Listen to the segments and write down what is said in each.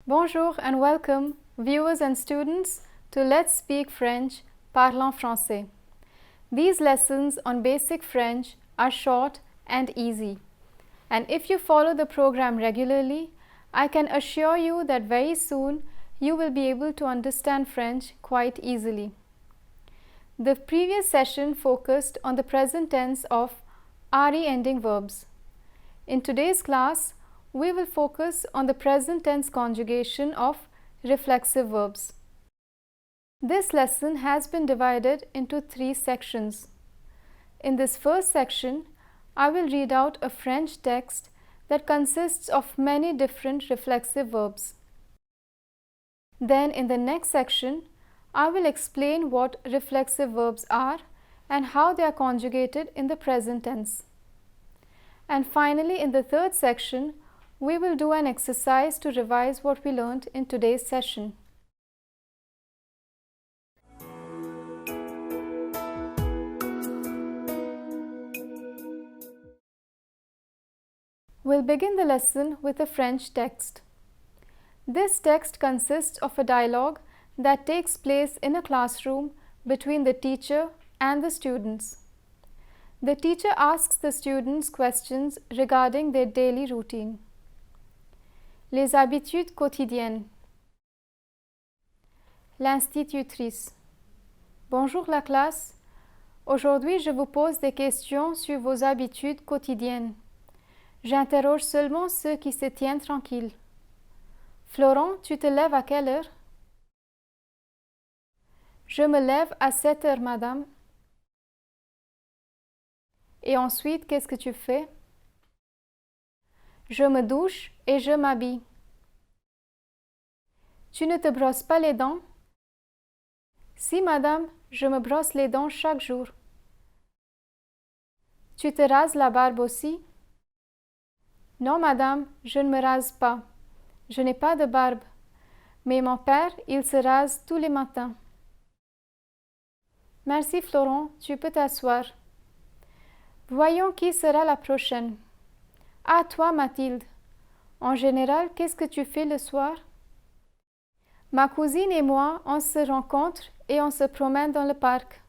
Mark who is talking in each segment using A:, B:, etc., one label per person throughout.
A: Bonjour and welcome, viewers and students, to Let's Speak French, Parlons Français. These lessons on basic French are short and easy. And if you follow the program regularly, I can assure you that very soon you will be able to understand French quite easily. The previous session focused on the present tense of RE ending verbs. In today's class, we will focus on the present tense conjugation of reflexive verbs. This lesson has been divided into 3 sections. In this first section, I will read out a French text that consists of many different reflexive verbs. Then in the next section, I will explain what reflexive verbs are and how they are conjugated in the present tense. And finally, in the third section, we will do an exercise to revise what we learned in today's session. We'll begin the lesson with a French text. This text consists of a dialogue that takes place in a classroom between the teacher and the students. The teacher asks the students questions regarding their daily routine. Les habitudes quotidiennes. L'institutrice. Bonjour la classe. Aujourd'hui, je vous pose des questions sur vos habitudes quotidiennes. J'interroge seulement ceux qui se tiennent tranquilles. Florent, tu te lèves à quelle heure? Je me lève à 7 heures, madame. Et ensuite, qu'est-ce que tu fais? Je me douche et je m'habille. Tu ne te brosses pas les dents? Si, madame, je me brosse les dents chaque jour. Tu te rases la barbe aussi? Non, madame, je ne me rase pas. Je n'ai pas de barbe. Mais mon père, il se rase tous les matins. Merci, Florent, tu peux t'asseoir. Voyons qui sera la prochaine. Ah, toi, Mathilde. En général, qu'est-ce que tu fais le soir? Ma cousine et moi, on se rencontre et on se promène dans le parc.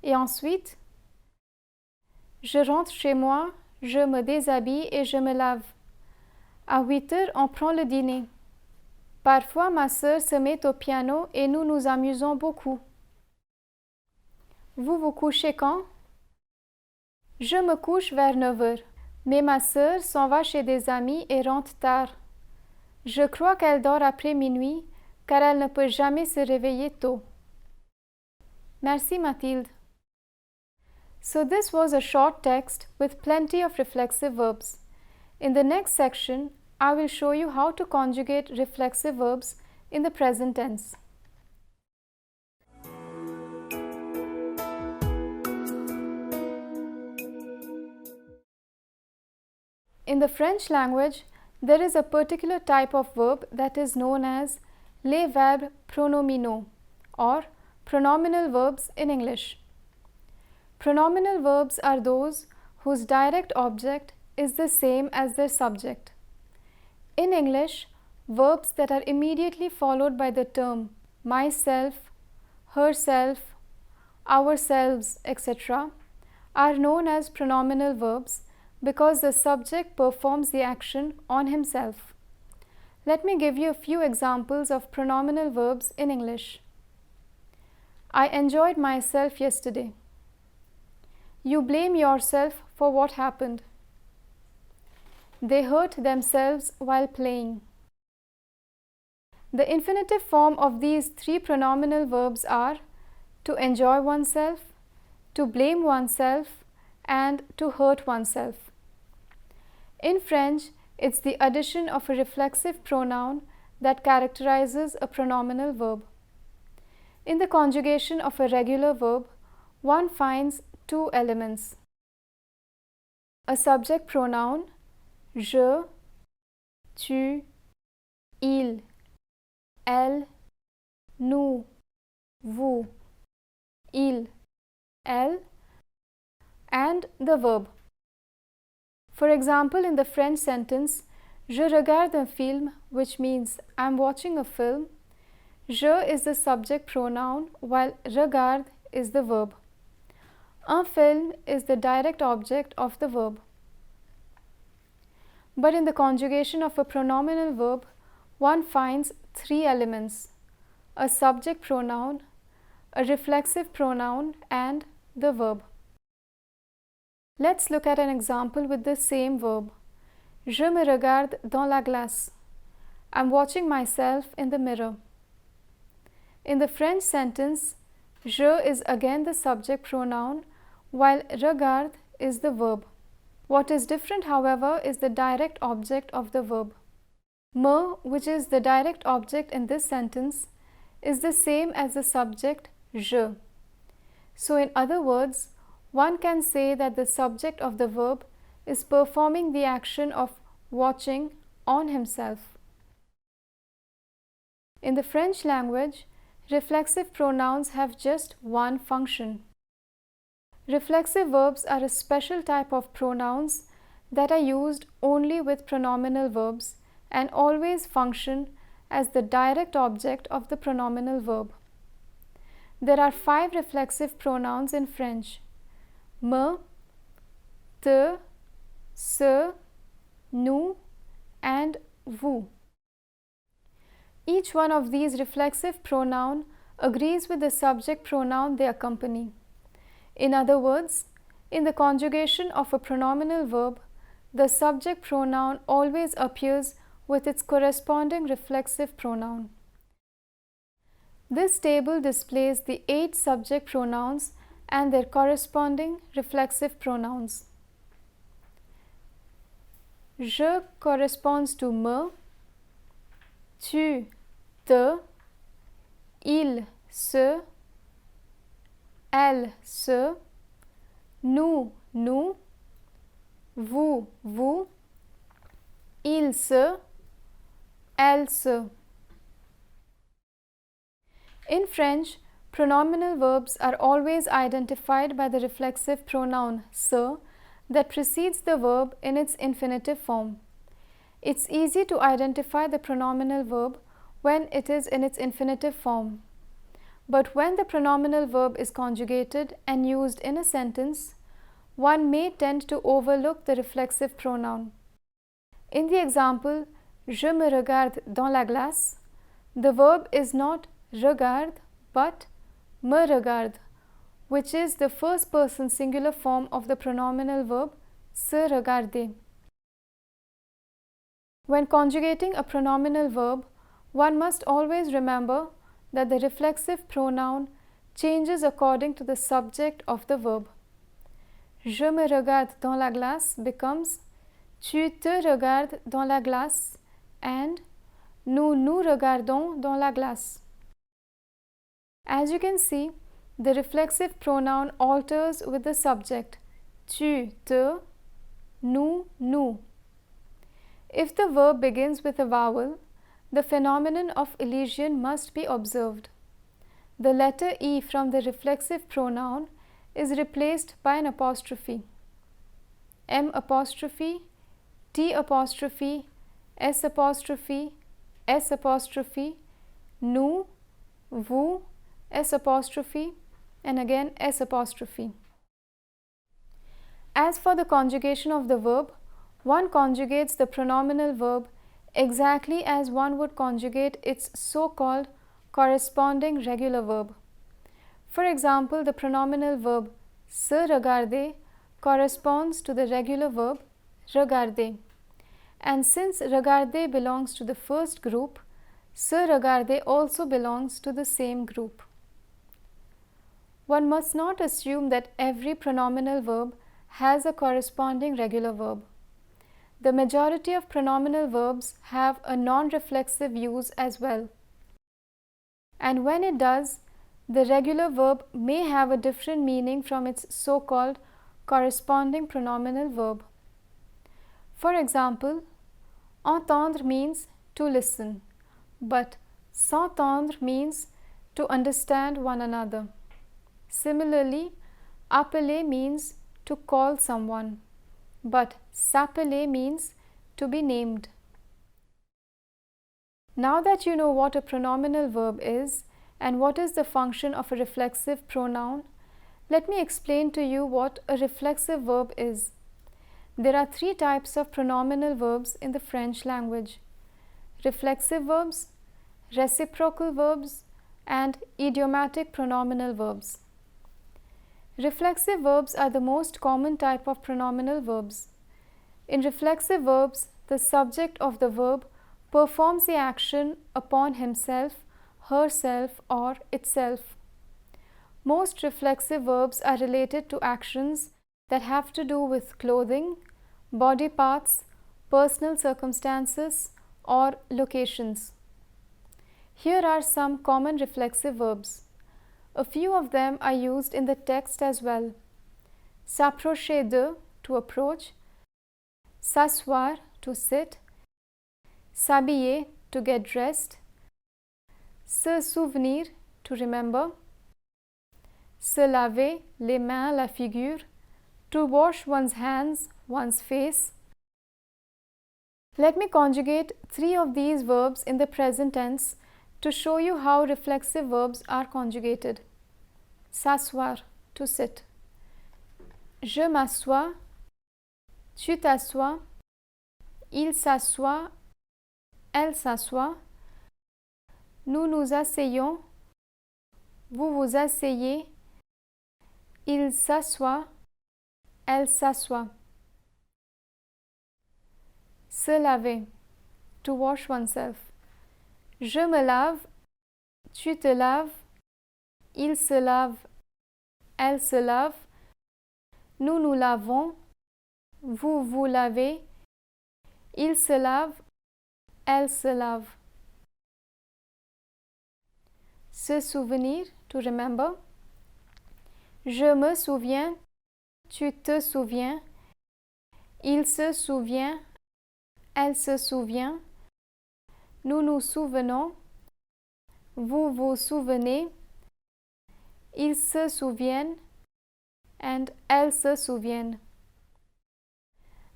A: Et ensuite, je rentre chez moi, je me déshabille et je me lave. À 8 heures, on prend le dîner. Parfois, ma sœur se met au piano et nous nous amusons beaucoup. Vous vous couchez quand? Je me couche vers 9 heures, mais ma sœur s'en va chez des amis et rentre tard. Je crois qu'elle dort après minuit, car elle ne peut jamais se réveiller tôt. Merci, Mathilde. So this was a short text with plenty of reflexive verbs. In the next section, I will show you how to conjugate reflexive verbs in the present tense. In the French language, there is a particular type of verb that is known as les verbes pronominaux or pronominal verbs in English. Pronominal verbs are those whose direct object is the same as their subject. In English, verbs that are immediately followed by the term myself, herself, ourselves, etc. are known as pronominal verbs because the subject performs the action on himself. Let me give you a few examples of pronominal verbs in English. I enjoyed myself yesterday. You blame yourself for what happened. They hurt themselves while playing. The infinitive form of these 3 pronominal verbs are to enjoy oneself, to blame oneself, and to hurt oneself. In French, it's the addition of a reflexive pronoun that characterizes a pronominal verb. In the conjugation of a regular verb, one finds 2 elements. A subject pronoun, je, tu, il, elle, nous, vous, il, elle, and the verb. For example, in the French sentence, Je regarde un film, which means I'm watching a film. Je is the subject pronoun while regarde is the verb. Un film is the direct object of the verb. But in the conjugation of a pronominal verb, one finds three elements: a subject pronoun, a reflexive pronoun, and the verb. Let's look at an example with the same verb. Je me regarde dans la glace. I'm watching myself in the mirror. In the French sentence, je is again the subject pronoun while regarde is the verb. What is different, however, is the direct object of the verb. Me, which is the direct object in this sentence, is the same as the subject je. So in other words, one can say that the subject of the verb is performing the action of watching on himself. In the French language, reflexive pronouns have just one function. Reflexive verbs are a special type of pronouns that are used only with pronominal verbs and always function as the direct object of the pronominal verb. There are 5 reflexive pronouns in French: me, te, ce, nous, and vous. Each one of these reflexive pronouns agrees with the subject pronoun they accompany. In other words, in the conjugation of a pronominal verb, the subject pronoun always appears with its corresponding reflexive pronoun. This table displays the 8 subject pronouns and their corresponding reflexive pronouns. Je corresponds to me, tu, te, il, se, elle, se, nous, nous, vous, vous, il se, elle se. In French, pronominal verbs are always identified by the reflexive pronoun se that precedes the verb in its infinitive form. It's easy to identify the pronominal verb when it is in its infinitive form. But when the pronominal verb is conjugated and used in a sentence, one may tend to overlook the reflexive pronoun. In the example, je me regarde dans la glace, the verb is not regarde but me regarde, which is the first person singular form of the pronominal verb se regarder. When conjugating a pronominal verb, one must always remember that the reflexive pronoun changes according to the subject of the verb. Je me regarde dans la glace becomes tu te regardes dans la glace and nous nous regardons dans la glace. As you can see, the reflexive pronoun alters with the subject tu, te, nous, nous. If the verb begins with a vowel, the phenomenon of elision must be observed. The letter E from the reflexive pronoun is replaced by an apostrophe. M apostrophe, T apostrophe, S apostrophe, S apostrophe, nous, vous, S apostrophe, and again S apostrophe. As for the conjugation of the verb, one conjugates the pronominal verb exactly as one would conjugate its so-called corresponding regular verb. For example, the pronominal verb se regarder corresponds to the regular verb regarder. And since regarder belongs to the first group, se regarder also belongs to the same group. One must not assume that every pronominal verb has a corresponding regular verb. The majority of pronominal verbs have a non-reflexive use as well. And when it does, the regular verb may have a different meaning from its so-called corresponding pronominal verb. For example, entendre means to listen, but s'entendre means to understand one another. Similarly, appeler means to call someone, but s'appeler means to be named. Now that you know what a pronominal verb is and what is the function of a reflexive pronoun, let me explain to you what a reflexive verb is. There are three types of pronominal verbs in the French language: reflexive verbs, reciprocal verbs, and idiomatic pronominal verbs. Reflexive verbs are the most common type of pronominal verbs. In reflexive verbs, the subject of the verb performs the action upon himself, herself, or itself. Most reflexive verbs are related to actions that have to do with clothing, body parts, personal circumstances, or locations. Here are some common reflexive verbs. A few of them are used in the text as well. S'approcher de, to approach; s'asseoir, to sit; s'habiller, to get dressed; se souvenir, to remember; se laver les mains, la figure, to wash one's hands, one's face. Let me conjugate three of these verbs in the present tense to show you how reflexive verbs are conjugated. S'asseoir, to sit; je m'assois, tu t'assois, il s'assoit, elle s'assoit; nous nous asseyons, vous vous asseyez, il s'assoit, elle s'assoit. Se laver, to wash oneself; je me lave, tu te laves, il se lave, elle se lave, nous nous lavons, vous vous lavez, il se lave, elle se lave. Se souvenir, to remember; je me souviens, tu te souviens, il se souvient, elle se souvient, nous nous souvenons, vous vous souvenez, ils se souviennent, and elles se souviennent.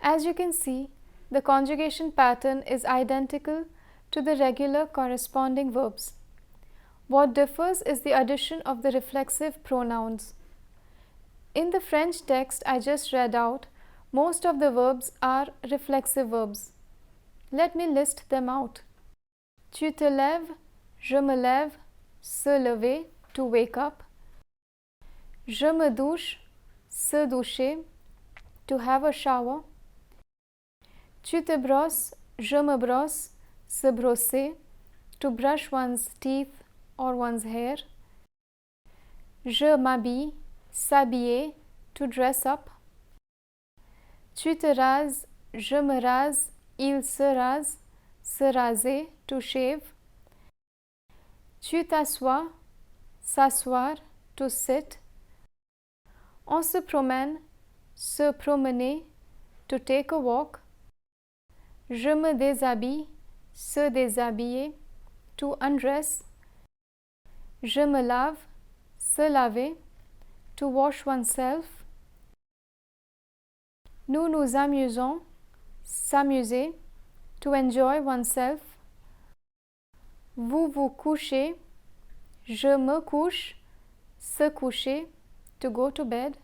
A: As you can see, the conjugation pattern is identical to the regular corresponding verbs. What differs is the addition of the reflexive pronouns. In the French text I just read out, most of the verbs are reflexive verbs. Let me list them out. Tu te lèves, je me lève, se lever, to wake up; je me douche, se doucher, to have a shower; tu te brosses, je me brosse, se brosser, to brush one's teeth or one's hair; je m'habille, s'habiller, to dress up; tu te rases, je me rase, il se rase, se raser, to shave; tu t'assois, s'asseoir, to sit; on se promène, se promener, to take a walk; je me déshabille, se déshabiller, to undress; je me lave, se laver, to wash oneself; nous nous amusons, s'amuser, to enjoy oneself; vous vous couchez, je me couche, se coucher, to go to bed;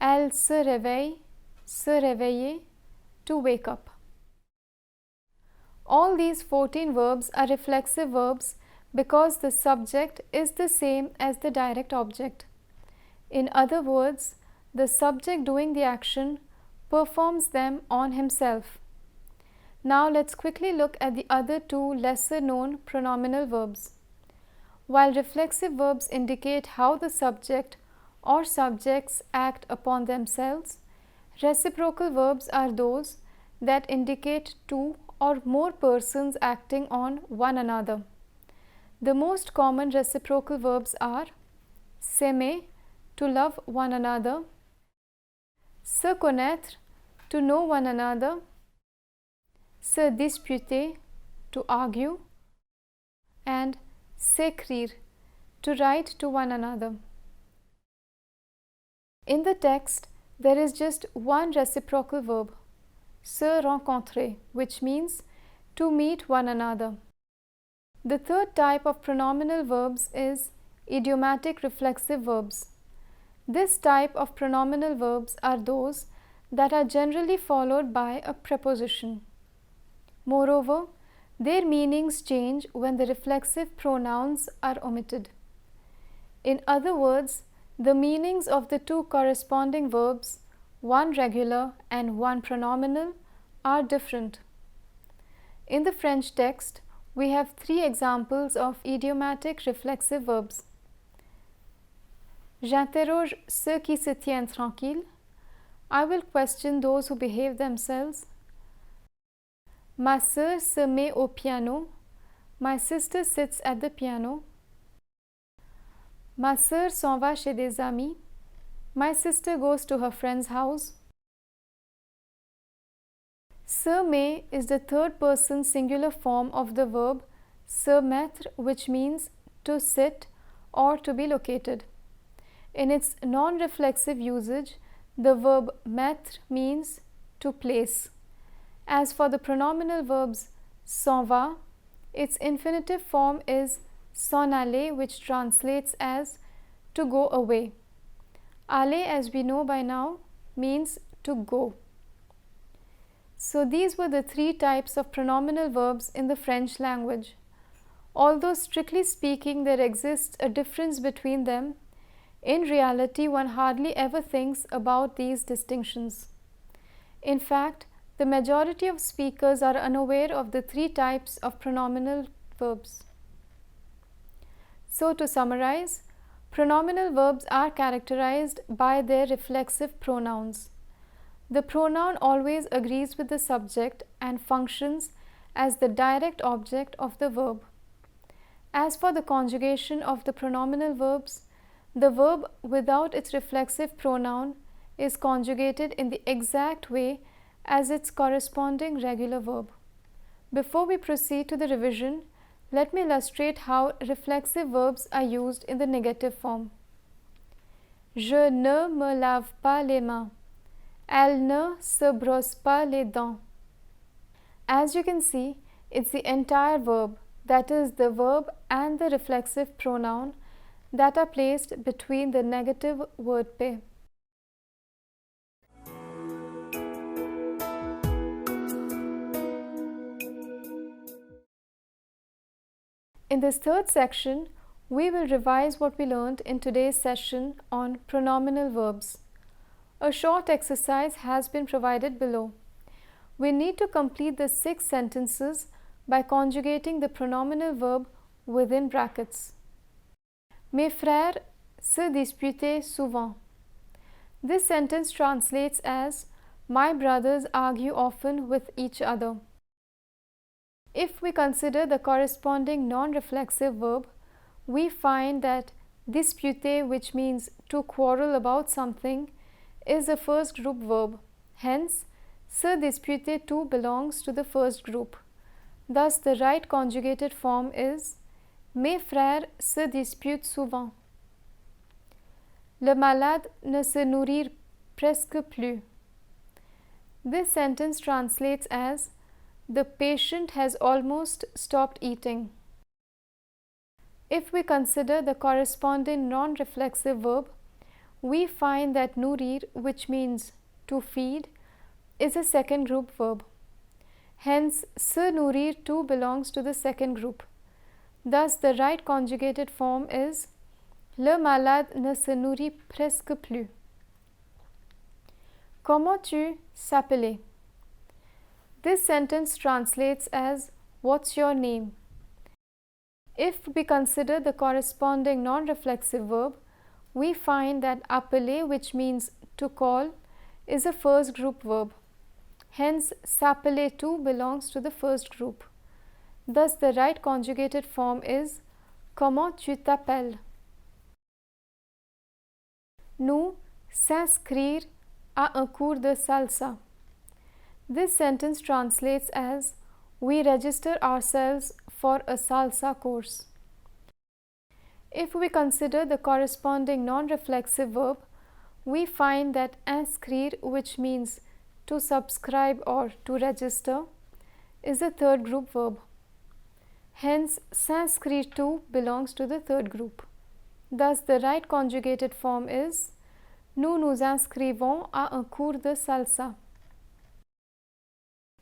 A: elle se réveille, se réveiller, to wake up. All these 14 verbs are reflexive verbs because the subject is the same as the direct object. In other words, the subject doing the action performs them on himself. Now let's quickly look at the other two lesser known pronominal verbs. While reflexive verbs indicate how the subject or subjects act upon themselves, reciprocal verbs are those that indicate two or more persons acting on one another. The most common reciprocal verbs are s'aimer, to love one another; se connaître, to know one another; se disputer, to argue; and s'écrire, to write to one another. In the text, there is just one reciprocal verb, se rencontrer, which means to meet one another. The third type of pronominal verbs is idiomatic reflexive verbs. This type of pronominal verbs are those that are generally followed by a preposition. Moreover, their meanings change when the reflexive pronouns are omitted. In other words, the meanings of the two corresponding verbs, one regular and one pronominal, are different. In the French text, we have three examples of idiomatic reflexive verbs. J'interroge ceux qui se tiennent tranquilles. I will question those who behave themselves. Ma sœur se met au piano. My sister sits at the piano. Ma sœur s'en va chez des amis. My sister goes to her friend's house. Se met is the third person singular form of the verb se mettre, which means to sit or to be located. In its non-reflexive usage, the verb mettre means to place. As for the pronominal verbs s'en va, its infinitive form is s'en aller, which translates as to go away. Aller, as we know by now, means to go. So these were the three types of pronominal verbs in the French language. Although strictly speaking there exists a difference between them, in reality one hardly ever thinks about these distinctions. In fact, the majority of speakers are unaware of the three types of pronominal verbs. So to summarize, pronominal verbs are characterized by their reflexive pronouns. The pronoun always agrees with the subject and functions as the direct object of the verb. As for the conjugation of the pronominal verbs, the verb without its reflexive pronoun is conjugated in the exact way as its corresponding regular verb. Before we proceed to the revision, let me illustrate how reflexive verbs are used in the negative form. Je ne me lave pas les mains. Elle ne se brosse pas les dents. As you can see, it's the entire verb, that is the verb and the reflexive pronoun, that are placed between the negative word pair. In this third section, we will revise what we learned in today's session on pronominal verbs. A short exercise has been provided below. We need to complete the 6 sentences by conjugating the pronominal verb within brackets. Mes frères se disputaient souvent. This sentence translates as my brothers argue often with each other. If we consider the corresponding non-reflexive verb, we find that disputer, which means to quarrel about something, is a first group verb. Hence, se disputer too belongs to the first group. Thus, the right conjugated form is mes frères se disputent souvent. Le malade ne se nourrit presque plus. This sentence translates as the patient has almost stopped eating. If we consider the corresponding non-reflexive verb, we find that nourrir, which means to feed, is a second group verb. Hence, se nourrir too belongs to the second group. Thus, the right conjugated form is le malade ne se nourrit presque plus. Comment tu s'appelais? This sentence translates as what's your name? If we consider the corresponding non-reflexive verb, we find that appeler, which means to call, is a first group verb. Hence, s'appeler too belongs to the first group. Thus, the right conjugated form is comment tu t'appelles? Nous s'inscrire à un cours de salsa. This sentence translates as we register ourselves for a salsa course. If we consider the corresponding non-reflexive verb, we find that inscrire, which means to subscribe or to register, is the third group verb. Hence, s'inscrire to belongs to the third group. Thus, the right conjugated form is nous nous inscrivons à un cours de salsa.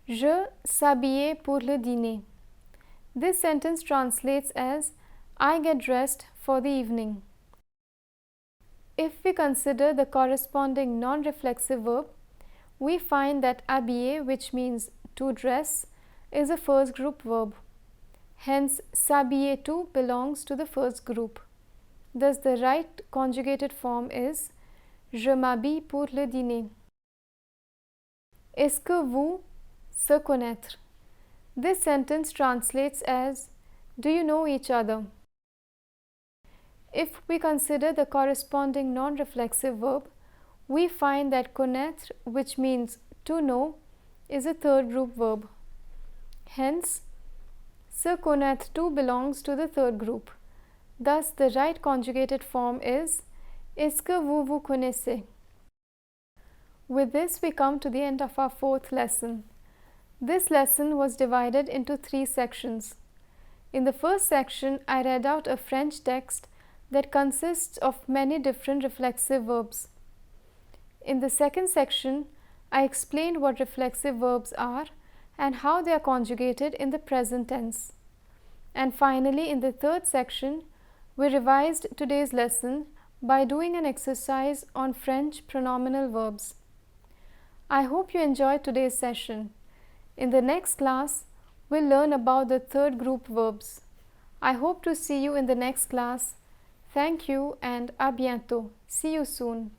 A: Je s'habillais pour le dîner. This sentence translates as I get dressed for the evening. If we consider the corresponding non-reflexive verb, we find that habiller, which means to dress, is a first group verb. Hence, s'habiller to belongs to the first group. Thus, the right conjugated form is je m'habille pour le dîner. Est-ce que vous se connaître? This sentence translates as do you know each other? If we consider the corresponding non-reflexive verb, we find that connaître, which means to know, is a third group verb. Hence, se connaître to belongs to the third group. Thus, the right conjugated form is est-ce que vous vous connaissez? With this, we come to the end of our fourth lesson. This lesson was divided into 3 sections. In the first section, I read out a French text that consists of many different reflexive verbs. In the second section, I explained what reflexive verbs are and how they are conjugated in the present tense. And finally, in the third section, we revised today's lesson by doing an exercise on French pronominal verbs. I hope you enjoyed today's session. In the next class, we'll learn about the third group verbs. I hope to see you in the next class. Thank you and à bientôt. See you soon.